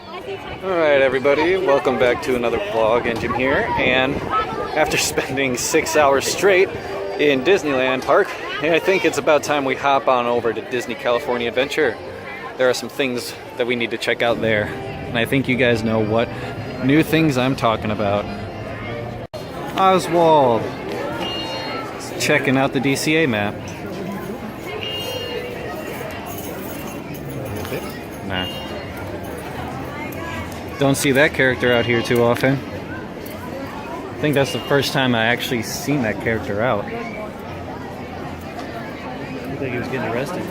Alright everybody, welcome back to another vlog. Engine here, and after spending 6 hours straight in Disneyland Park, I think it's about time we hop on over to Disney California Adventure. There are some things that we need to check out there, and I think you guys know what new things I'm talking about. Oswald! Checking out the DCA map. Nah. Don't see that character out here too often. I think that's the first time I actually seen that character out. I think he was getting arrested.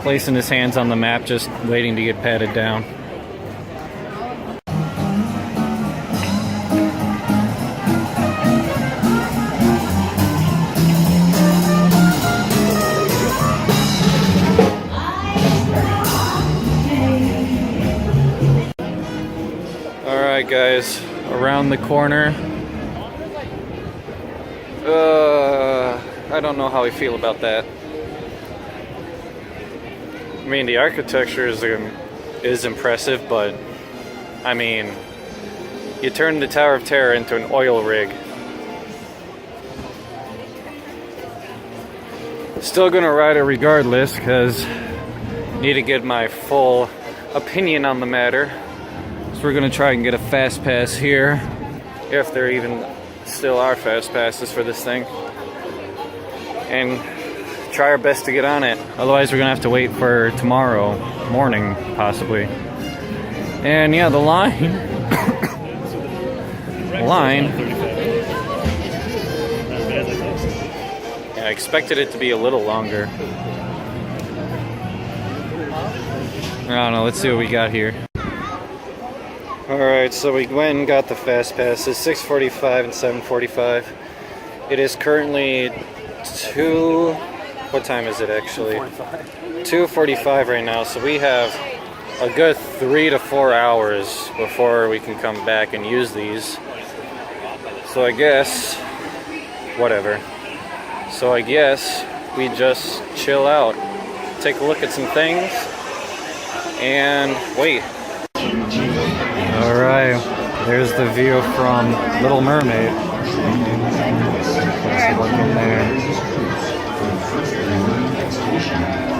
Placing his hands on the map, just waiting to get patted down. Alright guys, around the corner. I don't know how I feel about that. I mean, the architecture is impressive, but I mean, you turn the Tower of Terror into an oil rig. Still gonna ride it regardless, because I need to get my full opinion on the matter. So we're gonna try and get a fast pass here, if there even still are fast passes for this thing, and try our best to get on it. Otherwise we're gonna have to wait for tomorrow morning, possibly. And yeah, the line yeah, I expected it to be a little longer. I don't know, let's see what we got here. Alright, so we went and got the fast passes, 6:45 and 7:45. It is currently what time is it actually? 2:45 right now, so we have a good 3 to 4 hours before we can come back and use these. So I guess, whatever. So I guess we just chill out, take a look at some things, and wait. Alright, there's the view from Little Mermaid. Let's look in there.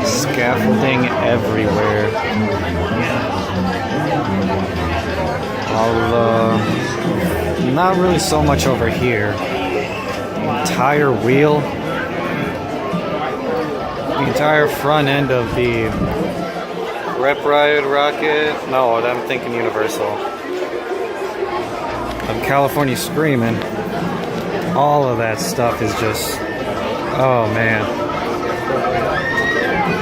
Scaffolding everywhere. Not really so much over here. Entire wheel. The entire front end of the Rep Ride Rocket. No, I'm thinking Universal. Of California Screaming. All of that stuff is just, oh man.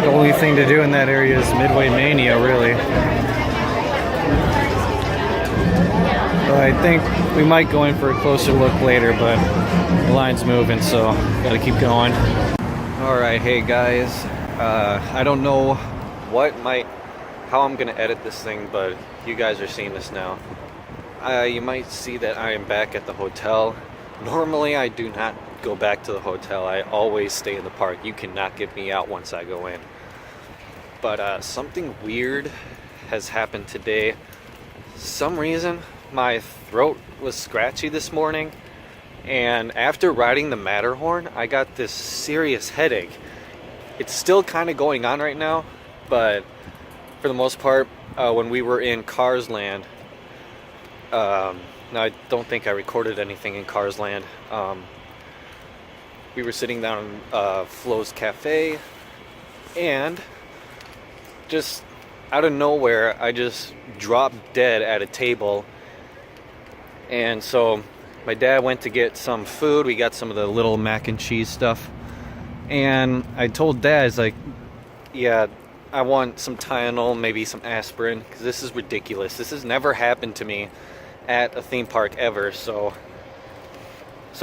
The only thing to do in that area is Midway Mania, really. But I think we might go in for a closer look later, but the line's moving, so gotta keep going. Alright, hey guys. I don't know how I'm gonna edit this thing, but you guys are seeing this now. You might see that I am back at the hotel. Normally I do not go back to the hotel. I always stay in the park. You cannot get me out once I go in. But something weird has happened today. Some reason my throat was scratchy this morning, and after riding the Matterhorn I got this serious headache. It's still kind of going on right now, but for the most part, when we were in Cars Land, now I don't think I recorded anything in Cars Land. We were sitting down in Flo's Cafe, and just out of nowhere, I just dropped dead at a table. And so my dad went to get some food. We got some of the little mac and cheese stuff. And I told Dad, it's like, yeah, I want some Tylenol, maybe some aspirin, because this is ridiculous. This has never happened to me at a theme park ever. So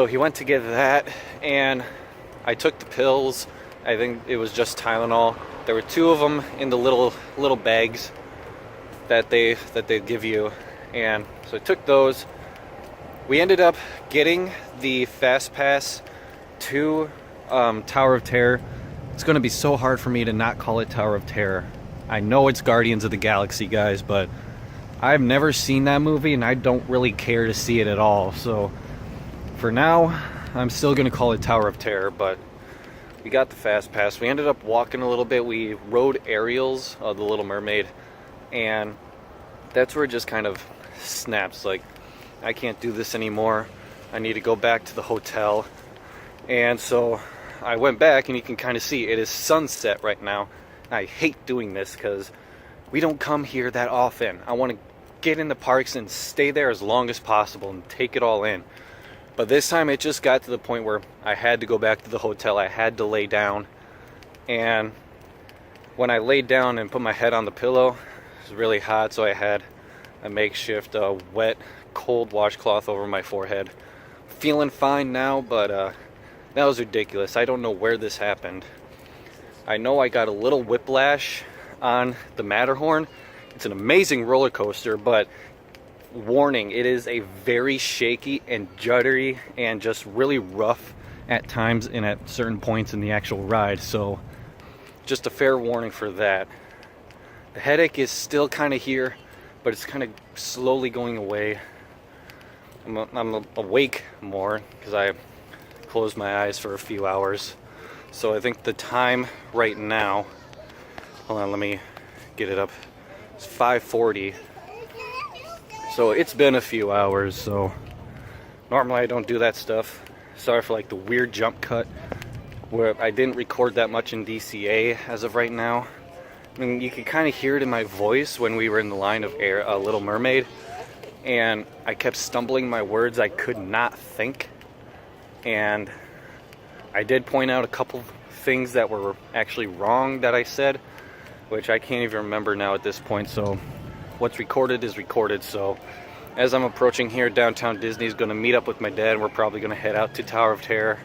he went to get that, and I took the pills. I think it was just Tylenol. There were 2 of them in the little bags that they give you, and so I took those. We ended up getting the fast pass to Tower of Terror. It's going to be so hard for me to not call it Tower of Terror. I know it's Guardians of the Galaxy, guys, but I've never seen that movie and I don't really care to see it at all. So for now, I'm still gonna call it Tower of Terror, but we got the fast pass. We ended up walking a little bit. We rode Ariel's, the Little Mermaid, and that's where it just kind of snaps. Like, I can't do this anymore. I need to go back to the hotel. And so I went back, and you can kind of see it is sunset right now. I hate doing this because we don't come here that often. I want to get in the parks and stay there as long as possible and take it all in. But this time it just got to the point where I had to go back to the hotel. I had to lay down. And when I laid down and put my head on the pillow, it was really hot, so I had a makeshift wet, cold washcloth over my forehead. Feeling fine now, but that was ridiculous. I don't know where this happened. I know I got a little whiplash on the Matterhorn. It's an amazing roller coaster, but warning, it is a very shaky and juddery and just really rough at times and at certain points in the actual ride. So just a fair warning for that. The headache is still kind of here, but it's kind of slowly going away. I'm awake more because I closed my eyes for a few hours. So I think the time right now, hold on, let me get it up. It's 5:40. So it's been a few hours, so normally I don't do that stuff. Sorry for like the weird jump cut where I didn't record that much in DCA as of right now. I mean, you could kind of hear it in my voice when we were in the line of Little Mermaid, and I kept stumbling my words. I could not think, and I did point out a couple things that were actually wrong that I said, which I can't even remember now at this point. So what's recorded is recorded. So as I'm approaching here, downtown Disney is going to meet up with my dad, and we're probably going to head out to Tower of Terror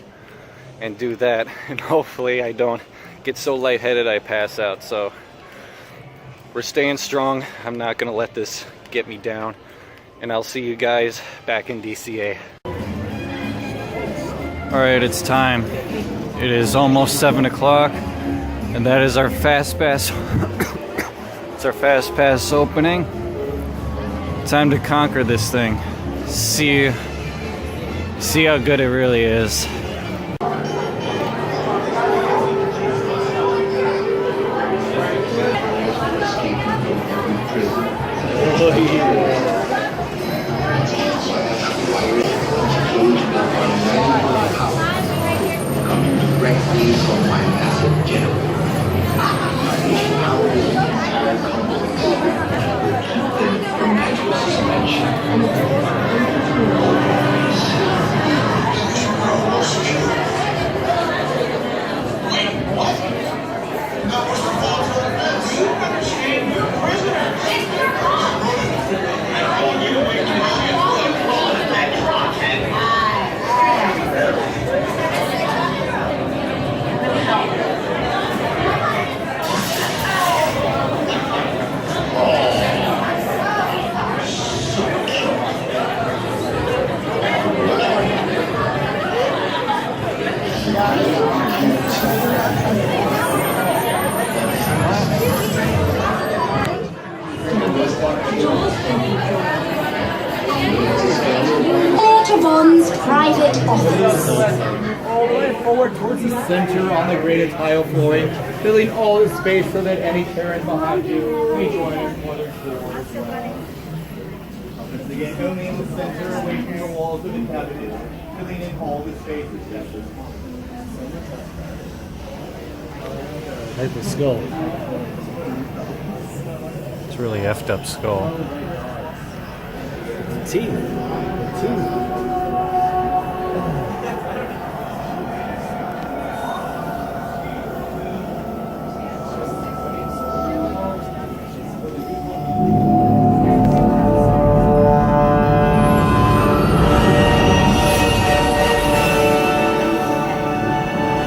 and do that, and hopefully I don't get so lightheaded I pass out. So we're staying strong. I'm not going to let this get me down, and I'll see you guys back in DCA. Alright, it's time. It is almost 7 o'clock, and that is our fast pass. It's our fast pass opening. Time to conquer this thing. See how good it really is. Coming directly from my massive generator. Power the entire complex. Then perpetual suspension. Bond's private office. All the way forward towards the center on the graded tile flooring, filling all the space so that any parent behind you may join us on their floor as well. Once again, going in the center, away from the walls of the cabinet, filling in all the spaces just as possible. Type of skull. It's really effed up skull. Teeth.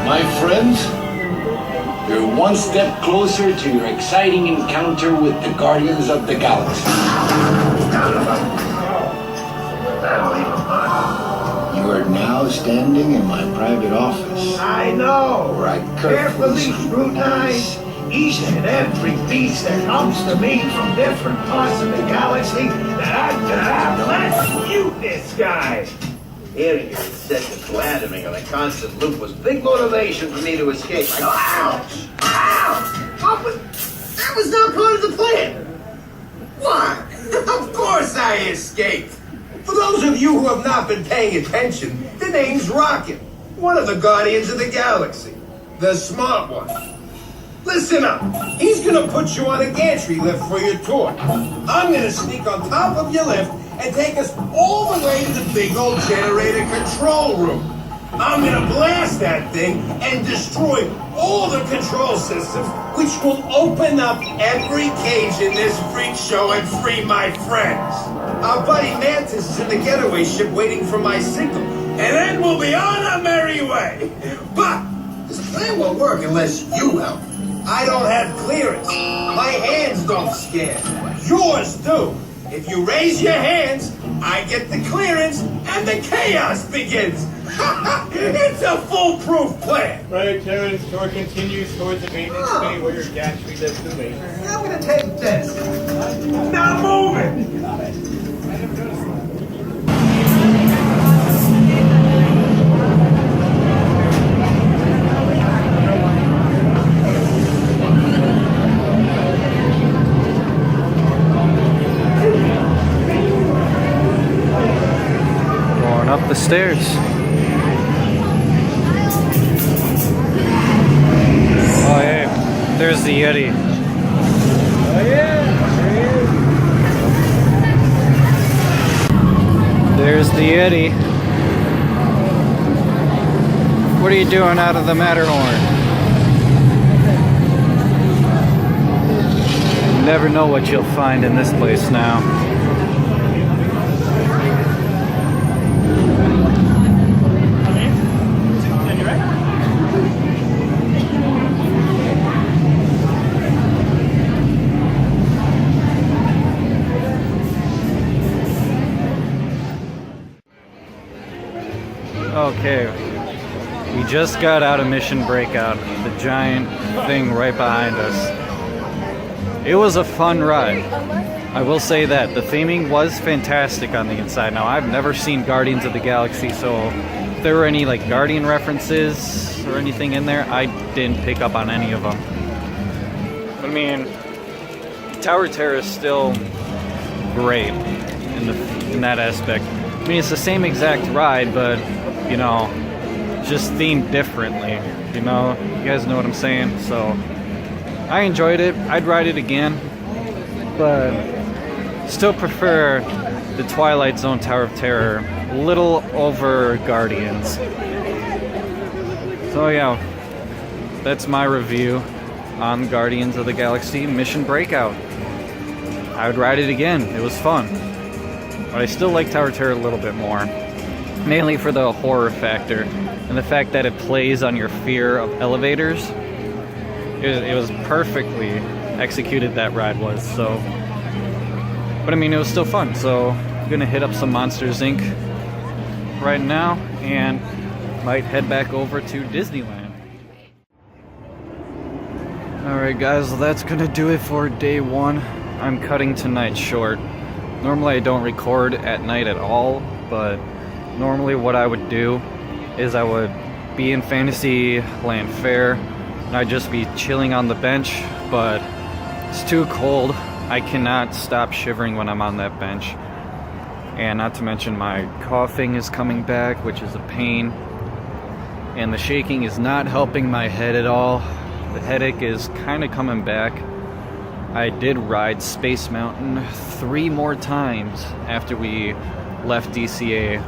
My friends, you're one step closer to your exciting encounter with the Guardians of the Galaxy. You are now standing in my private office. I know. Where I carefully scrutinize Each and every beast that comes to me from different parts of the galaxy that I'm gonna have to let's mute this guy. Hearing your incessant blandering on a constant loop was big motivation for me to escape. I go, ouch! Ouch! Oh, but that was not part of the plan. What? Of course I escaped. For those of you who have not been paying attention, the name's Rocket, one of the Guardians of the Galaxy. The smart one. Listen up. He's gonna put you on a gantry lift for your tour. I'm gonna sneak on top of your lift and take us all the way to the big old generator control room. I'm gonna blast that thing and destroy all the control systems, which will open up every cage in this freak show and free my friends. Our buddy Mantis is in the getaway ship waiting for my signal, and then we'll be on our merry way. But this plan won't work unless you help. I don't have clearance. My hands don't scan. Yours do. If you raise your hands, I get the clearance and the chaos begins. It's a foolproof plan. Right, Terran's tour continues towards the maintenance bay where your gantry lives the way. I'm gonna take this. Now move it. Going up the stairs. Oh, hey, there's the Yeti. Oh yeah, There's the Yeti. What are you doing out of the Matterhorn? You never know what you'll find in this place now. Okay, we just got out of Mission Breakout, the giant thing right behind us. It was a fun ride. I will say that the theming was fantastic on the inside. Now, I've never seen Guardians of the Galaxy, so if there were any like Guardian references or anything in there, I didn't pick up on any of them. I mean, Tower Terror is still great in that aspect. I mean, it's the same exact ride, but you know, just themed differently. You know, you guys know what I'm saying. So I enjoyed it. I'd ride it again, but still prefer the Twilight Zone Tower of Terror a little over Guardians. So yeah, that's my review on Guardians of the Galaxy Mission Breakout. I would ride it again. It was fun. But I still like Tower of Terror a little bit more. Mainly for the horror factor and the fact that it plays on your fear of elevators. It was perfectly executed, that ride was. So, but I mean, it was still fun. So I'm gonna hit up some Monsters Inc. right now and might head back over to Disneyland. Alright guys, well, that's gonna do it for day one. I'm cutting tonight short. Normally I don't record at night at all, but normally what I would do is I would be in Fantasyland Fair and I'd just be chilling on the bench, but it's too cold. I cannot stop shivering when I'm on that bench. And not to mention my coughing is coming back, which is a pain. And the shaking is not helping my head at all. The headache is kind of coming back. I did ride Space Mountain 3 more times after we left DCA.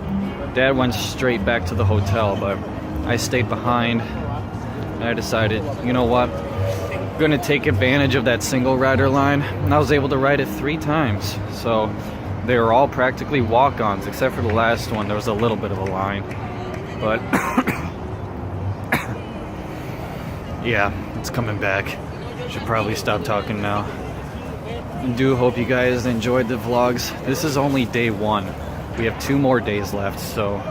Dad went straight back to the hotel, but I stayed behind and I decided, you know what, I'm gonna take advantage of that single rider line, and I was able to ride it 3 times. So they were all practically walk-ons, except for the last one. There was a little bit of a line, but yeah, it's coming back. Should probably stop talking now. I do hope you guys enjoyed the vlogs. This is only day 1. We have 2 more days left, so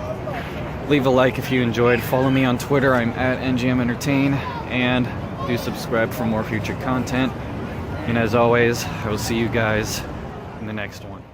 leave a like if you enjoyed. Follow me on Twitter. I'm at NGM Entertain, and Do subscribe for more future content. And as always, I will see you guys in the next one.